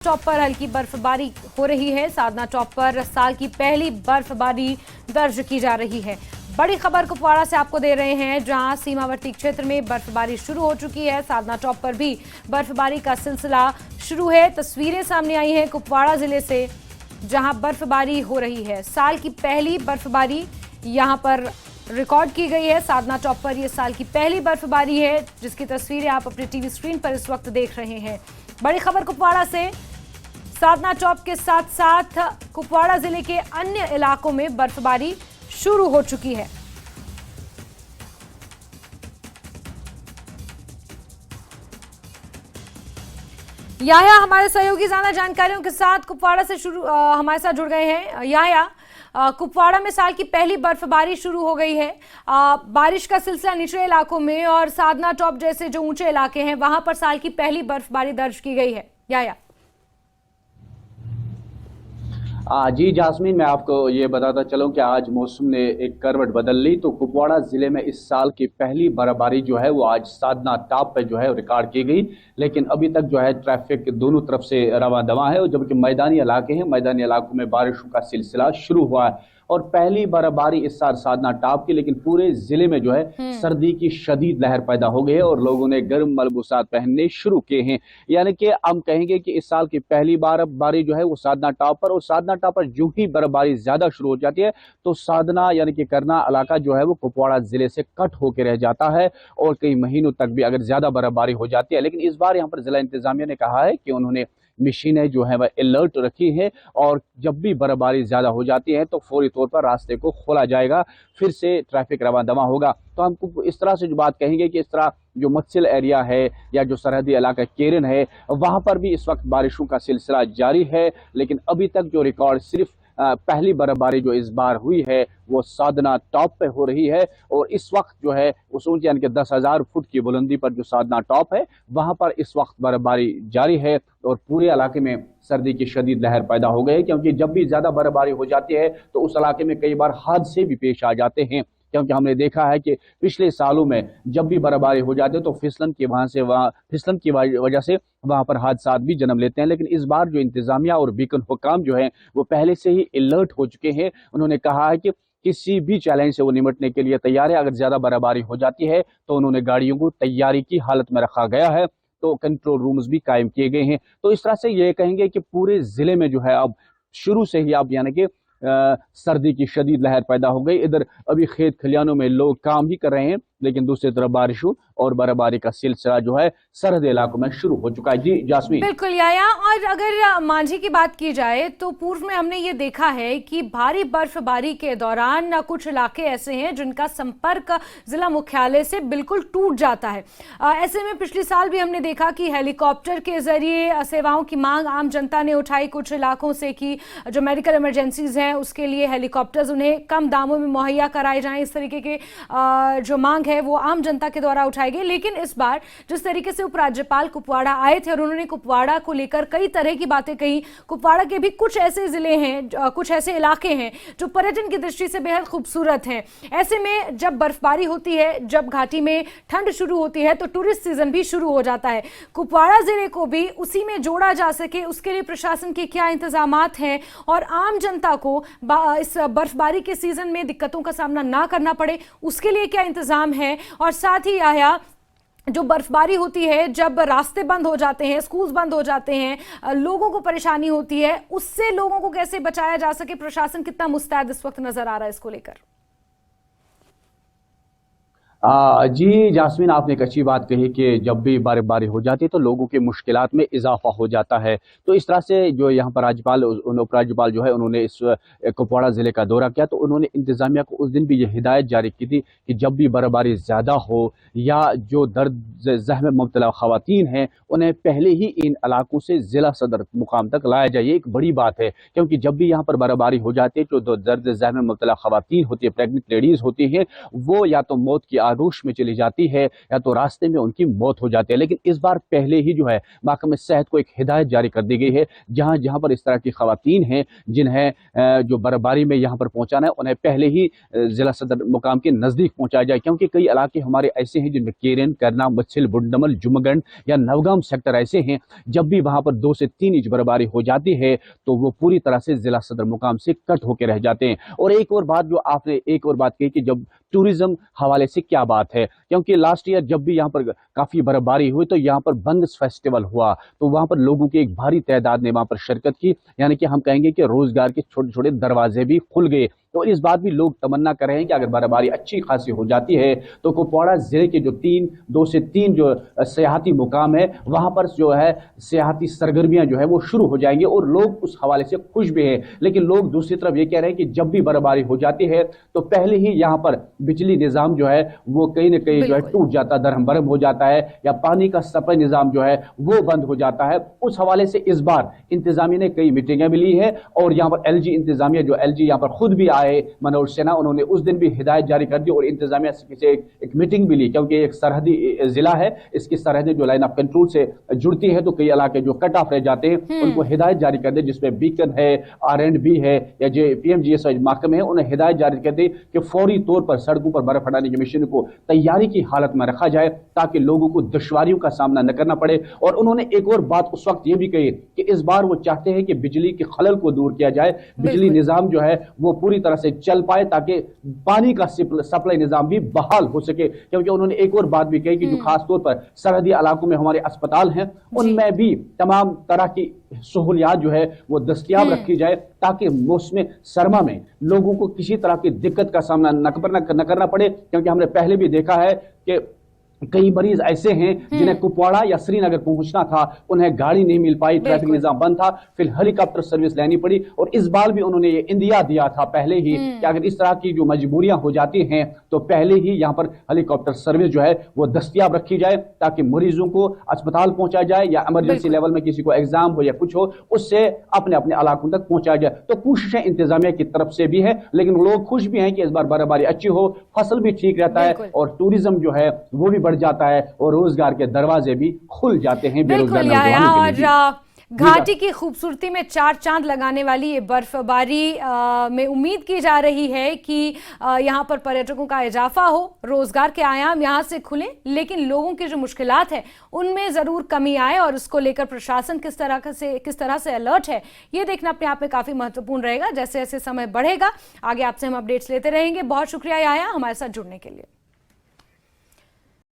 चौक पर हल्की बर्फबारी हो रही है। साधना चौक पर साल की पहली बर्फबारी दर्ज की जा रही है। बड़ी खबर कुपवाड़ा से आपको दे रहे हैं, जहां सीमावर्ती क्षेत्र में बर्फबारी शुरू हो चुकी है। साधना चौक पर भी बर्फबारी का सिलसिला शुरू है। तस्वीरें सामने आई हैं कुपवाड़ा जिले से, जहां बर्फबारी हो रही है। साल की पहली बर्फबारी यहां पर रिकॉर्ड की गई है। साधना चौक पर यह साल की पहली बर्फबारी है, जिसकी तस्वीरें आप अपने टीवी स्क्रीन पर इस वक्त देख रहे हैं। बड़ी खबर कुपवाड़ा से, साधना चौक के साथ साथ कुपवाड़ा जिले के अन्य इलाकों में बर्फबारी शुरू हो चुकी है। याया हमारे सहयोगी ज्यादा जानकारियों के साथ कुपवाड़ा से हमारे साथ जुड़ गए हैं। याया, कुपवाड़ा में साल की पहली बर्फबारी शुरू हो गई है। बारिश का सिलसिला निचले इलाकों में और साधना चौक जैसे जो ऊंचे इलाके हैं वहां पर साल की पहली बर्फबारी दर्ज की गई है। याया जी जास्मीन, मैं आपको ये बताता चलूं कि आज मौसम ने एक करवट बदल ली। तो कुपवाड़ा जिले में इस साल की पहली बर्फबारी जो है वो आज साधना टॉप पे जो है रिकॉर्ड की गई। लेकिन अभी तक जो है ट्रैफिक दोनों तरफ से रवा दवा है, और जबकि मैदानी इलाके हैं, मैदानी इलाकों में बारिशों का सिलसिला शुरू हुआ है। और पहली बर्फबारी इस साल साधना टॉप की, लेकिन पूरे जिले में जो है सर्दी की शदीद लहर पैदा हो गई है और लोगों ने गर्म मलबूसात पहनने शुरू किए हैं। यानी कि हम कहेंगे कि इस साल की पहली बर्फबारी जो है वो साधना टॉप पर, और साधना टॉप पर जो ही बर्फबारी ज्यादा शुरू हो जाती है तो साधना यानी कि करना इलाका जो है वो कुपवाड़ा जिले से कट होकर रह जाता है, और कई महीनों तक भी अगर ज्यादा बर्फबारी हो जाती है। लेकिन इस बार यहाँ पर जिला इंतजामिया ने कहा है कि उन्होंने मशीनें जो है वह अलर्ट रखी है, और जब भी बर्फबारी ज्यादा हो जाती है तो फौरी तौर पर रास्ते को खोला जाएगा, फिर से ट्रैफिक रवा दवा होगा। तो हमको इस तरह से जो बात कहेंगे कि इस तरह जो मत्सिल एरिया है या जो सरहदी इलाका केरन है, वहां पर भी इस वक्त बारिशों का सिलसिला जारी है। लेकिन अभी तक जो रिकॉर्ड सिर्फ पहली बर्फबारी जो इस बार हुई है वो साधना टॉप पे हो रही है, और इस वक्त जो है उस ऊंचे यानी कि 10,000 फुट की बुलंदी पर जो साधना टॉप है वहां पर इस वक्त बर्फबारी जारी है, और पूरे इलाके में सर्दी की शदीद लहर पैदा हो गई है। क्योंकि जब भी ज्यादा बर्फबारी हो जाती है तो उस इलाके में कई बार हादसे भी पेश आ जाते हैं। क्योंकि हमने देखा है कि पिछले सालों में जब भी बर्फबारी हो जाती है तो फिसलन की वजह से वहां पर हादसा भी जन्म लेते हैं। लेकिन इस बार जो इंतजामिया और बीकन हुकाम जो है वो पहले से ही अलर्ट हो चुके हैं। उन्होंने कहा है कि किसी भी चैलेंज से वो निपटने के लिए तैयार है। अगर ज्यादा बर्फबारी हो जाती है तो उन्होंने गाड़ियों को तैयारी की हालत में रखा गया है, तो कंट्रोल रूम्स भी कायम किए गए हैं। तो इस तरह से ये कहेंगे कि पूरे जिले में जो है अब शुरू से ही अब यानी कि सर्दी की शदीद लहर पैदा हो गई। इधर अभी खेत खलियानों में लोग काम ही कर रहे हैं, लेकिन दूसरी तरफ बारिशों और बर्फबारी का सिलसिला जो है सरहदी इलाकों में शुरू हो चुका है। जी जास्मीन। बिल्कुल याया, और अगर मांझी की बात की जाए तो पूर्व में हमने ये देखा है कि भारी बर्फबारी के दौरान कुछ इलाके ऐसे हैं जिनका संपर्क जिला मुख्यालय से बिल्कुल टूट जाता है। ऐसे में पिछले साल भी हमने देखा कि हेलीकॉप्टर के जरिए सेवाओं की मांग आम जनता ने उठाई कुछ इलाकों से, कि जो मेडिकल इमरजेंसीज हैं उसके लिए हेलीकॉप्टर्स उन्हें कम दामों में मुहैया कराए जाएं। इस तरीके के जो मांग है वो आम जनता के द्वारा उठाई गई। लेकिन इस बार जिस तरीके से उपराज्यपाल कुपवाड़ा आए थे और उन्होंने कुपवाड़ा को लेकर कई तरह की बातें कही, कुपवाड़ा के भी कुछ ऐसे जिले हैं, कुछ ऐसे इलाके हैं जो पर्यटन की दृष्टि से बेहद खूबसूरत हैं। ऐसे में जब बर्फबारी होती है, जब घाटी में ठंड शुरू होती है तो टूरिस्ट सीजन भी शुरू हो जाता है। कुपवाड़ा जिले को भी उसी में जोड़ा जा सके उसके लिए प्रशासन के क्या इंतजामात हैं, और आम जनता को इस बर्फबारी के सीजन में दिक्कतों का सामना ना करना पड़े उसके लिए क्या इंतजाम है। और साथ ही आया जो बर्फबारी होती है, जब रास्ते बंद हो जाते हैं, स्कूल्स बंद हो जाते हैं, लोगों को परेशानी होती है, उससे लोगों को कैसे बचाया जा सके, प्रशासन कितना मुस्तैद इस वक्त नजर आ रहा है इसको लेकर? जी जास्मीन, आपने एक अच्छी बात कही कि जब भी बर्फबारी हो जाती है तो लोगों की मुश्किलात में इजाफा हो जाता है। तो इस तरह से जो यहाँ पर राज्यपाल उपराज्यपाल जो है उन्होंने इस कुपवाड़ा जिले का दौरा किया, तो उन्होंने इंतजामिया को उस दिन भी ये हिदायत जारी की थी कि जब भी बर्फबारी ज़्यादा हो या जो दर्द ज़हम में मुब्तला ख़वातीन हैं उन्हें पहले ही इन इलाकों से ज़िला सदर मुकाम तक लाया जाए। ये एक बड़ी बात है, क्योंकि जब भी यहाँ पर बर्फबारी हो जाती है तो दर्द ज़हम में मुब्तला ख़वातीन होती है, प्रेगनेंट लेडीज़ होती हैं, वो या तो मौत की आगोश में चली जाती है या तो रास्ते में उनकी मौत हो जाती है। लेकिन इस बार पहले ही जो है महकमे सेहत को एक हिदायत जारी कर दी गई है, जहां जहां पर इस तरह की खवातीन हैं जिन्हें जो बर्फबारी में यहाँ पर पहुंचाना है, उन्हें पहले ही जिला सदर मुकाम के नजदीक पहुंचाया जाए, क्योंकि कई इलाके हमारे ऐसे हैं जिनमें केरन, करना, मच्छिल, बुंडमल, जुमगंड या नवगाम सेक्टर ऐसे हैं जब भी वहां पर 2 से 3 इंच बर्फबारी हो जाती है तो वो पूरी तरह से जिला सदर मुकाम से कट होकर रह जाते हैं। और एक और बात जो आपने एक और बात कही कि जब टूरिज्म हवाले से क्या बात है, क्योंकि लास्ट ईयर जब भी यहाँ पर काफी बर्फबारी हुई तो यहाँ पर बंगस फेस्टिवल हुआ, तो वहां पर लोगों की एक भारी तादाद ने वहां पर शिरकत की, यानी कि हम कहेंगे कि रोजगार के छोटे छोटे दरवाजे भी खुल गए। तो इस बात भी लोग तमन्ना कर रहे हैं कि अगर बर्फबारी अच्छी खासी हो जाती है तो कुपवाड़ा जिले के जो 2 से 3 जो सियाहती मुकाम है वहां पर जो है सियाहती सरगर्मियां जो है वो शुरू हो जाएंगी और लोग उस हवाले से खुश भी हैं। लेकिन लोग दूसरी तरफ ये कह रहे हैं कि जब भी बर्फबारी हो जाती है तो पहले ही यहाँ पर बिजली निजाम जो है वो कहीं ना कहीं जो है टूट जाता है, दरहम बरहम हो जाता है, या पानी का सप्लाई निजाम जो है वो बंद हो जाता है। उस हवाले से इस बार इंतजामिया ने कई मीटिंगें भी ली है और यहाँ पर LG इंतजामिया जो LG यहाँ पर खुद भी आए मनोज सिन्हा, उन्होंने उस दिन भी हिदायत जारी कर दी और इंतजामिया से एक मीटिंग भी ली, क्योंकि एक सरहदी जिला है, इसकी सरहदें जो लाइन ऑफ कंट्रोल से जुड़ती है तो कई इलाके जो कट ऑफ रह जाते हैं उनको हिदायत जारी कर दी, जिसमें बीकन है, R&B है या जो PMGS महकमे है, उन्हें हिदायत जारी कर दी कि फौरी तौर पर सड़कों पर बर्फ हटाने की मशीन को तैयारी की हालत में रखा जाए ताकि लोगों को दुश्वारियों का सामना न करना पड़े। और उन्होंने एक और बात उस वक्त ये भी कही कि इस बार वो चाहते हैं कि बिजली के खलल को दूर किया जाए, बिजली निजाम जो है वो पूरी तरह से चल पाए ताकि पानी का सप्लाई निजाम भी बहाल हो सके। क्योंकि उन्होंने एक और बात भी कही कि जो खास तौर पर सरहदी इलाकों में हमारे अस्पताल हैं उनमें भी तमाम तरह की सहूलियात जो है वो दस्तयाब रखी जाए ताकि मौसम सरमा में लोगों को किसी तरह की दिक्कत का सामना न करना पड़े। क्योंकि हमने पहले भी देखा है कि कई मरीज ऐसे हैं जिन्हें कुपवाड़ा या श्रीनगर पहुंचना था, उन्हें गाड़ी नहीं मिल पाई, ट्रैफिक निजाम बंद था, फिर हेलीकॉप्टर सर्विस लेनी पड़ी। और इस बार भी उन्होंने ये इंदिया दिया था पहले ही कि अगर इस तरह की जो मजबूरियां हो जाती हैं तो पहले ही यहां पर हेलीकॉप्टर सर्विस जो है वो दस्तयाब रखी जाए ताकि मरीजों को अस्पताल पहुंचाया जाए या इमरजेंसी लेवल में किसी को एग्जाम हो या कुछ हो उससे अपने अपने इलाकों तक पहुंचाया जाए। तो कोशिशें इंतजामिया की तरफ से भी है, लेकिन लोग खुश भी हैं कि इस बार बर्फबारी अच्छी हो, फसल भी ठीक रहता है और टूरिज्म जो है वो भी बढ़ जाता है और रोजगार के दरवाजे भी खुल जाते हैं बेरोजगार नौजवानों के लिए। और घाटी की खूबसूरती में 4 चांद लगाने वाली ये बर्फबारी में उम्मीद की जा रही है कि यहाँ पर पर्यटकों का इजाफा हो, रोजगार के आयाम यहाँ से खुलें, लेकिन लोगों की जो मुश्किलात है उनमें जरूर कमी आए और इसको लेकर प्रशासन किस तरह से अलर्ट है ये देखना अपने आप में काफी महत्वपूर्ण रहेगा। जैसे जैसे समय बढ़ेगा आगे आपसे हम अपडेट्स लेते रहेंगे। बहुत शुक्रिया याया हमारे साथ जुड़ने के लिए।